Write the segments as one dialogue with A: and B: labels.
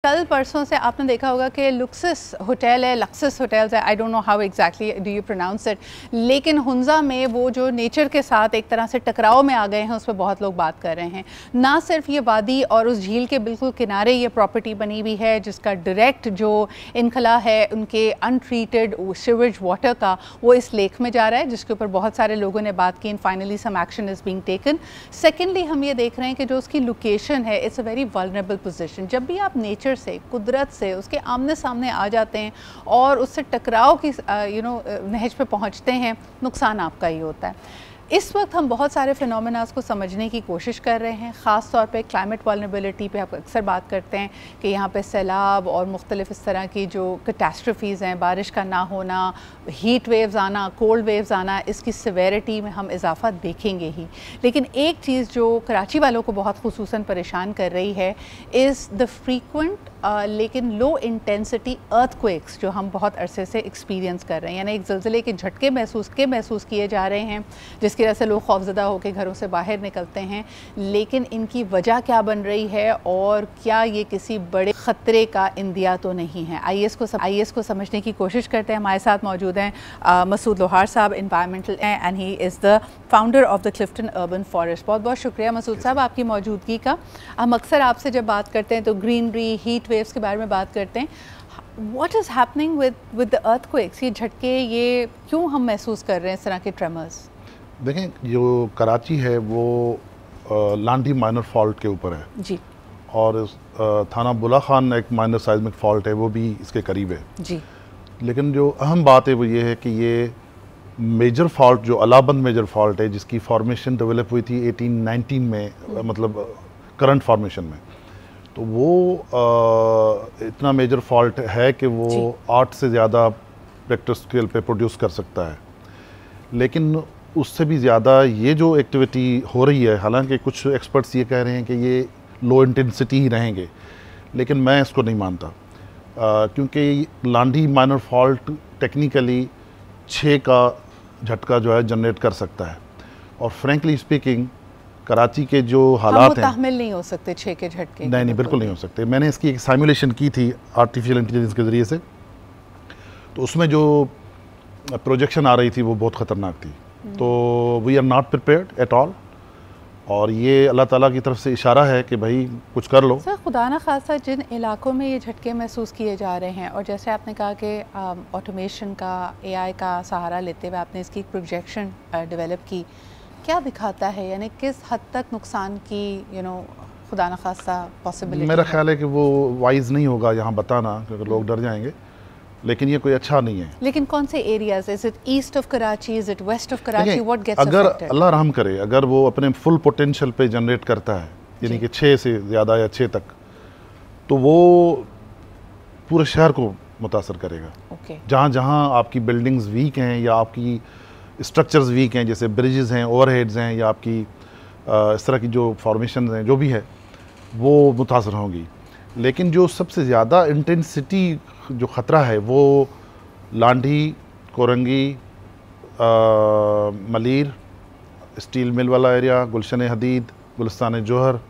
A: कल परसों से आपने देखा होगा कि लुक्सस होटल है, लक्सस होटल्स है, I don't know how exactly do you pronounce it, लेकिन हुंजा में वो जो नेचर के साथ एक तरह से टकराव में आ गए हैं, उस पर बहुत लोग बात कर रहे हैं। ना सिर्फ ये वादी और उस झील के बिल्कुल किनारे ये प्रॉपर्टी बनी हुई है जिसका डायरेक्ट जो इनखला है उनके अनट्रीटेड सीवेज वाटर का, वो इस लेक में जा रहा है, जिसके ऊपर बहुत सारे लोगों ने बात की। Finally some action is being taken. Secondly हम ये देख रहे हैं कि जो उसकी लोकेशन है, it's a very vulnerable position. जब भी आप नेचर से, कुदरत से उसके आमने सामने आ जाते हैं और उससे टकराव की नहज पे पहुंचते हैं, नुकसान आपका ही होता है। इस वक्त हम बहुत सारे फिनोमेनास को समझने की कोशिश कर रहे हैं, ख़ास तौर पे क्लाइमेट वल्नरेबिलिटी पे आप अक्सर बात करते हैं कि यहाँ पे सैलाब और मुख्तलिफ इस तरह की जो कैटास्ट्रफीज़ हैं, बारिश का ना होना, हीट वेव्स आना, कोल्ड वेव्स आना, इसकी सिवेरिटी में हम इजाफा देखेंगे ही। लेकिन एक चीज़ जो कराची वालों को बहुत खुसूसन परेशान कर रही है इज़ द फ्रीक्वेंट लेकिन लो इंटेंसिटी अर्थक्वेक्स जो हम बहुत अरसे से एक्सपीरियंस कर रहे हैं। यानी एक ज़लज़ले के झटके महसूस किए जा रहे हैं, जिसकी वजह से लोग खौफज़दा होकर घरों से बाहर निकलते हैं। लेकिन इनकी वजह क्या बन रही है और क्या ये किसी बड़े ख़तरे का इंदिया तो नहीं है? आइए इसको समझने की कोशिश करते हैं। हमारे साथ मौजूद हैं मसूद लोहार साहब, environmental and he is the founder of the Clifton urban forest. बहुत बहुत शुक्रिया मसूद साहब आपकी मौजूदगी का। हम अक्सर आपसे जब बात करते हैं तो ग्रीनरी, हीट वेव्स के बारे में बात करते हैं। What is happening with the earthquakes? ये झटके, ये क्यों हम महसूस कर रहे हैं इस तरह के ट्रेमर्स?
B: देखें, जो कराची है वो लांडी माइनर फॉल्ट के ऊपर है
A: जी,
B: और थाना बुला खान एक माइनर साइज़मिक फॉल्ट है, वो भी इसके करीब है
A: जी।
B: लेकिन जो अहम बात है वो ये है कि ये मेजर फॉल्ट, जो अलाबंद मेजर फॉल्ट है, जिसकी फॉर्मेशन डेवलप हुई थी 1819 में, मतलब करंट फॉर्मेशन में, तो वो इतना मेजर फॉल्ट है कि वो 8 से ज़्यादा रेक्टर स्केल पे प्रोड्यूस कर सकता है। लेकिन उससे भी ज़्यादा ये जो एक्टिविटी हो रही है, हालांकि कुछ एक्सपर्ट्स ये कह रहे हैं कि ये लो इंटेंसिटी ही रहेंगे, लेकिन मैं इसको नहीं मानता, क्योंकि लांडी माइनर फॉल्ट टेक्निकली 6 का झटका जो है जनरेट कर सकता है। और फ्रेंकली स्पीकिंग कराची के जो हालात हैं,
A: ताहमिल नहीं हो सकते 6 के झटके।
B: नहीं, बिल्कुल नहीं हो सकते। मैंने इसकी एक साइमुलेशन की थी आर्टिफिशियल इंटेलिजेंस के ज़रिए से, तो उसमें जो प्रोजेक्शन आ रही थी वो बहुत ख़तरनाक थी। तो we are not prepared at all, और ये अल्लाह ताला की तरफ से इशारा है कि भाई कुछ कर लो।
A: सर, खुदा ना खासा जिन इलाकों में ये झटके महसूस किए जा रहे हैं, और जैसे आपने कहा कि ऑटोमेशन का, AI का सहारा लेते हुए आपने इसकी प्रोजेक्शन डेवलप की, क्या दिखाता है? यानी किस हद तक नुकसान की खुदा न खास्ता पॉसिबिलिटी?
B: मेरा ख्याल है कि वो वाइज नहीं होगा यहाँ बताना, क्योंकि लोग डर जाएंगे, लेकिन ये कोई अच्छा नहीं है।
A: लेकिन कौन से areas? Is it east of Karachi, is it west of Karachi? What gets
B: अगर
A: अफेक्टेड?
B: अल्लाह रहम करे, अगर वो अपने फुल पोटेंशियल पे जनरेट करता है, यानी कि 6 से ज़्यादा या 6 तक, तो वो पूरे शहर को मुतासर करेगा। जहाँ जहाँ आपकी बिल्डिंग्स वीक हैं या आपकी स्ट्रक्चर्स वीक हैं, जैसे ब्रिजेस हैं, ओवरहेड्स हैं, या आपकी इस तरह की जो फॉर्मेशन हैं, जो भी है, वो मुतासर होंगी। लेकिन जो सबसे ज़्यादा इंटेंसिटी जो ख़तरा है वो लांडी, कोरंगी, मलीर, स्टील मिल वाला एरिया, गुलशन हदीद, गुलिस्तान जोहर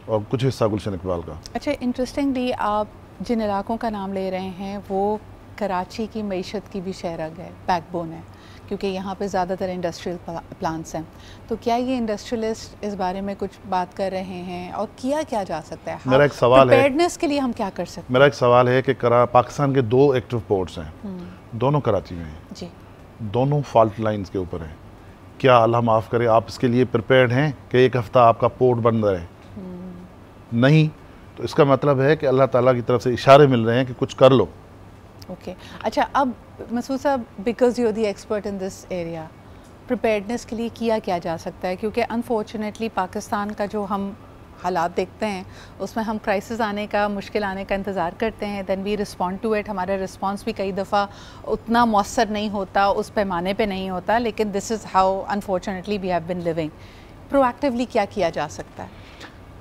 B: और कुछ हिस्सा गुलशन इकबाल का।
A: अच्छा, इंटरेस्टिंगली आप जिन इलाकों का नाम ले रहे हैं वो कराची की मईशत की भी शहरग है, बैकबोन है, क्योंकि यहाँ पे ज़्यादातर इंडस्ट्रियल प्लांट्स हैं। तो क्या ये इंडस्ट्रियलिस्ट इस बारे में कुछ बात कर रहे हैं और किया क्या जा सकता है?
B: मेरा एक सवाल है,
A: प्रिपेयर्डनेस के लिए हम क्या कर सकते हैं?
B: मेरा एक सवाल है कि पाकिस्तान के 2 एक्टिव पोर्ट्स हैं, दोनों कराची में हैं
A: जी,
B: दोनों फॉल्ट लाइंस के ऊपर हैं। क्या अल्लाह माफ़ करे आप इसके लिए प्रिपेयर्ड हैं कि एक हफ़्ता आपका पोर्ट बंद रहे? नहीं, तो इसका मतलब है कि अल्लाह ताला की तरफ से इशारे मिल रहे हैं कि कुछ कर लो।
A: ओके अच्छा, अब Masood sahab, because you are the expert in this area, preparedness के लिए किया क्या जा सकता है? क्योंकि अनफॉर्चुनेटली पाकिस्तान का जो हम हालात देखते हैं उसमें हम क्राइसिस आने का, मुश्किल आने का इंतज़ार करते हैं, then we respond to it. हमारा रिस्पॉन्स भी कई दफ़ा उतना मौसर नहीं होता, उस पैमाने पे नहीं होता, लेकिन this is how unfortunately we have been living. Proactively क्या किया जा सकता है?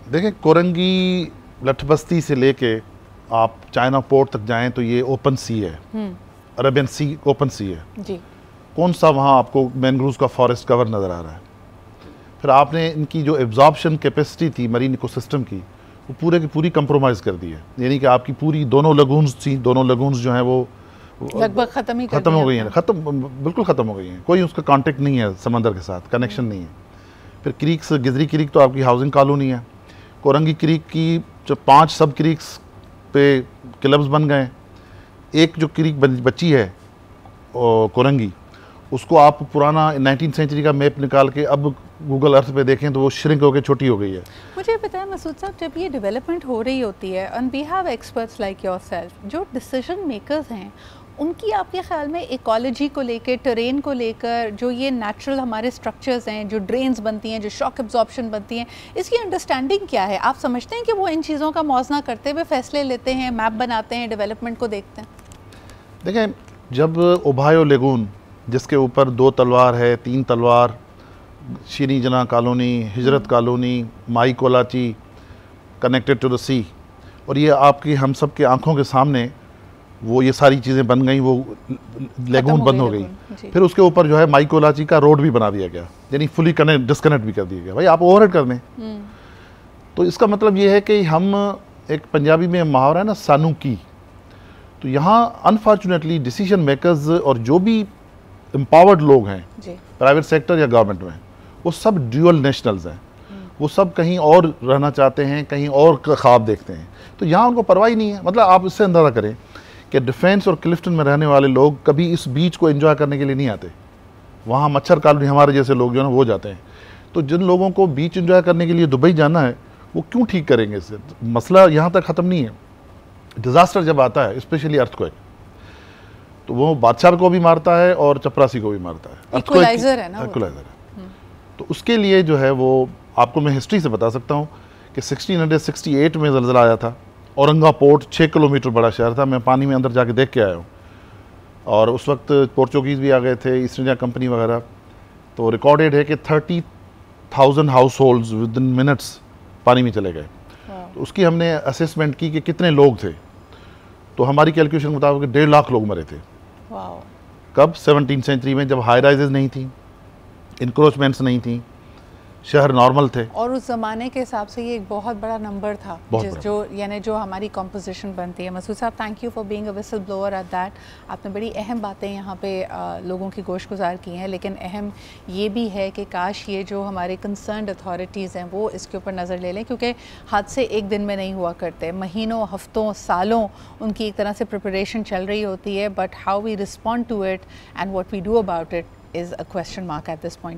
B: देखें, कोरंगी लठबस्ती से लेके आप चाइना पोर्ट तक जाएं तो ये ओपन सी है, अरेबियन सी ओपन सी है
A: जी।
B: कौन सा वहाँ आपको मैनग्रूव्स का फॉरेस्ट कवर नज़र आ रहा है? फिर आपने इनकी जो एब्जॉर्प्शन कैपेसिटी थी मरीन इकोसिस्टम की, वो पूरे की पूरी कंप्रोमाइज़ कर दी है, यानी कि आपकी पूरी दोनों लगून्स थी, दोनों लगून्स जो हैं वो
A: लगभग ख़त्म
B: हो गई हैं, बिल्कुल ख़त्म हो गई हैं, कोई उसका कांटेक्ट नहीं है समंदर के साथ, कनेक्शन नहीं है। फिर क्रीक्स, गिजरी क्रीक तो आपकी हाउसिंग कॉलोनी है, कोरंगी क्रीक की जो 5 सब क्रीक्स पे क्लब्स बन गए। एक जो क्रीक बची है कोरंगी, उसको आप पुराना 19th सेंचुरी का मैप निकाल के अब गूगल अर्थ पे देखें तो वो श्रिंक होकर छोटी हो गई है।
A: मुझे पता है मसूद साहब, जब ये डेवलपमेंट हो रही होती है and we have experts like yourself, जो डिसीजन मेकर्स हैं, उनकी आपके ख्याल में इकोलॉजी को लेकर, टेरेन को लेकर, जो ये नेचुरल हमारे स्ट्रक्चर्स हैं, जो ड्रेन्स बनती हैं, जो शॉक एब्जॉर्प्शन बनती हैं, इसकी अंडरस्टैंडिंग क्या है? आप समझते हैं कि वो इन चीज़ों का मौज़ना करते हुए फैसले लेते हैं, मैप बनाते हैं, डेवलपमेंट को देखते हैं?
B: देखें, जब ओबायो लेगून जिसके ऊपर 2 तलवार है, 3 तलवार, शीनी जना colony, Hijrat colony, Mai Kolachi connected to the sea, और ये आपकी हम सब के आंखों के सामने वो ये सारी चीज़ें बन गई, वो लेगून बंद हो गई। फिर उसके ऊपर जो है माई कोलाची का रोड भी बना दिया गया, यानी फुली डिस्कनेक्ट भी कर दिया गया। भाई आप ओवरहेड कर दें, तो इसका मतलब ये है कि हम, एक पंजाबी में मुहावरा है ना, सानू की, तो यहाँ अनफॉर्चुनेटली डिसीजन मेकर्स और जो भी एम्पावर्ड लोग हैं प्राइवेट सेक्टर या गवर्नमेंट में, वो सब ड्यूअल नेशनल्स हैं, वो सब कहीं और रहना चाहते हैं, कहीं और ख्वाब देखते हैं, तो यहाँ उनको परवाह ही नहीं है। मतलब आप इससे अंदाज़ा करें कि डिफेंस और क्लिफ्टन में रहने वाले लोग कभी इस बीच को एंजॉय करने के लिए नहीं आते, वहाँ मच्छर कॉलोनी हमारे जैसे लोग जो है वो जाते हैं। तो जिन लोगों को बीच एंजॉय करने के लिए दुबई जाना है, वो क्यों ठीक करेंगे इससे? मसला यहाँ तक ख़त्म नहीं है। डिज़ास्टर जब आता है, स्पेशली अर्थक्वेक, तो वो बादशाह को भी मारता है और चपरासी को भी मारता है।
A: इक्वलाइजर है ना,
B: इक्वलाइजर है। तो उसके लिए जो है वो आपको मैं हिस्ट्री से बता सकता हूँ कि 1668 में ज़लज़ला आया था। औरंगा पोर्ट 6 किलोमीटर बड़ा शहर था, मैं पानी में अंदर जाके देख के आया हूँ, और उस वक्त पोर्चुगीज़ भी आ गए थे, ईस्ट इंडिया कंपनी वगैरह। तो रिकॉर्डेड है कि 30,000 house holds with in minutes पानी में चले गए। तो उसकी हमने असेसमेंट की कि कितने लोग थे, तो हमारी कैलकुलेशन के मुताबिक 1.5 लाख लोग मरे थे। कब? 17th सेंचुरी में, जब हाई राइजेज नहीं थी, इंक्रोचमेंट्स नहीं थी, शहर नॉर्मल थे।
A: और उस ज़माने के हिसाब से ये एक बहुत बड़ा नंबर था, जो हमारी कंपोजिशन बनती है। मसूद साहब, thank you for being a whistle blower at that. आपने बड़ी अहम बातें यहाँ पे लोगों की गोश गुजार की हैं, लेकिन अहम ये भी है कि काश ये जो हमारे कंसर्न्ड अथॉरिटीज़ हैं वो इसके ऊपर नज़र ले लें, क्योंकि हादसे एक दिन में नहीं हुआ करते, महीनों, हफ्तों, सालों उनकी एक तरह से प्रिपरेशन चल रही होती है। But how we respond to it and what we do about it is a question mark at this point.